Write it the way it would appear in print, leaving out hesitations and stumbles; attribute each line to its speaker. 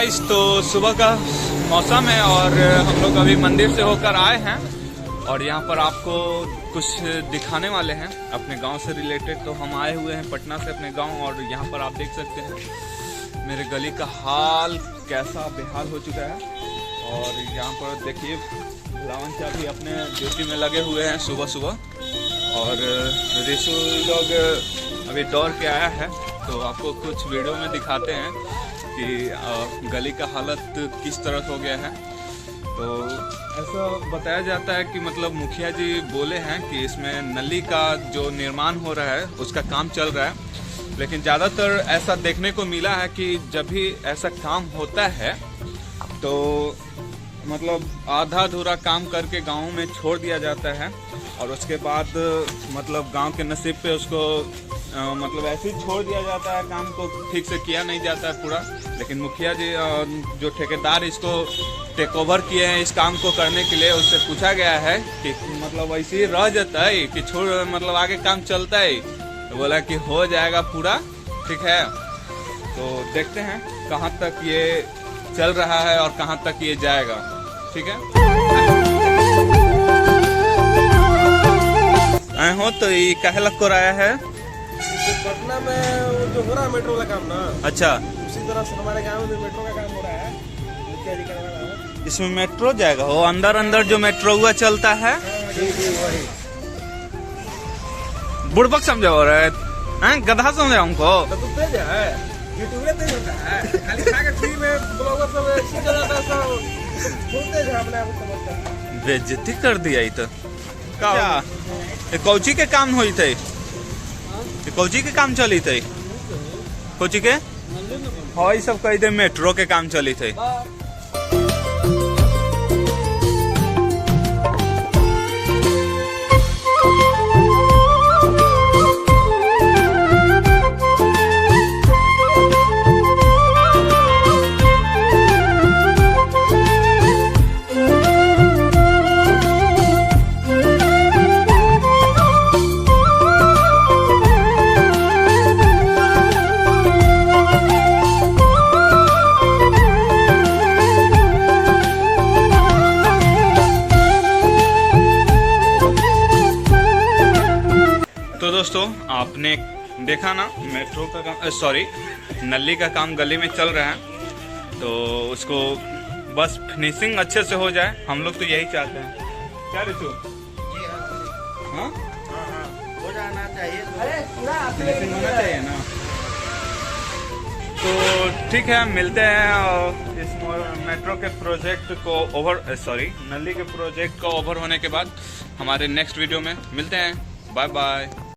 Speaker 1: Guys, तो सुबह का मौसम है और हम लोग अभी मंदिर से होकर आए हैं और यहाँ पर आपको कुछ दिखाने वाले हैं अपने गांव से रिलेटेड। तो हम आए हुए हैं पटना से अपने गांव और यहाँ पर आप देख सकते हैं मेरे गली का हाल कैसा बेहाल हो चुका है। और यहाँ पर देखिए भलावन चाचा भी अपने ड्यूटी में लगे हुए हैं सुबह सुबह और रिशु लोग अभी दौड़ के आया है। तो आपको कुछ वीडियो में दिखाते हैं कि गली का हालत किस तरह हो गया है। तो ऐसा बताया जाता है कि मतलब मुखिया जी बोले हैं कि इसमें नली का जो निर्माण हो रहा है उसका काम चल रहा है, लेकिन ज़्यादातर ऐसा देखने को मिला है कि जब भी ऐसा काम होता है तो मतलब आधा अधूरा काम करके गाँव में छोड़ दिया जाता है और उसके बाद मतलब गांव के नसीब पे उसको मतलब ऐसे ही छोड़ दिया जाता है, काम को ठीक से किया नहीं जाता है पूरा। लेकिन मुखिया जी जो ठेकेदार इसको टेक ओवर किए हैं इस काम को करने के लिए, उससे पूछा गया है कि मतलब ऐसे ही रह जाता है कि छोड़ मतलब आगे काम चलता है, तो बोला कि हो जाएगा पूरा, ठीक है। तो देखते हैं कहाँ तक ये चल रहा है और कहाँ तक ये जाएगा, ठीक है। हो तो ये काहे लग को रहा है
Speaker 2: पटना में वो जो हो रहा है मेट्रो का काम ना,
Speaker 1: अच्छा
Speaker 2: उसी तरह से हमारे गांव में मेट्रो का काम हो रहा है। मुखिया जी करवा रहा है।
Speaker 1: इसमें मेट्रो जाएगा, वो अंदर अंदर जो मेट्रो हुआ चलता है
Speaker 2: जी वही।
Speaker 1: बुड़बक समझा हो रहा है, गधा समझा हमको।
Speaker 2: तो तू तेज है, यूट्यूब में तेज होता है, खाली खा के फ्री में ब्लॉगर सब सीख जाता है, सब बहुत तेज है अपने आप को समझता है।
Speaker 1: बेइज्जती कर दिया ये तो क्या कौची के काम हुई थे, कौची के काम चली थे, कौची के हाँ सब कही थे मेट्रो के काम चली थे। तो दोस्तों आपने देखा ना मेट्रो का काम, सॉरी नली का काम गली में चल रहा है। तो उसको बस फिनिशिंग अच्छे से हो जाए, हम लोग तो यही चाहते हैं। क्या रिशु? हाँ
Speaker 2: हो जाना चाहिए,
Speaker 1: फिनिशिंग होना चाहिए ना। तो ठीक है, मिलते हैं इस मेट्रो के प्रोजेक्ट को नली के प्रोजेक्ट को ओवर होने के बाद हमारे नेक्स्ट वीडियो में मिलते हैं। Bye bye.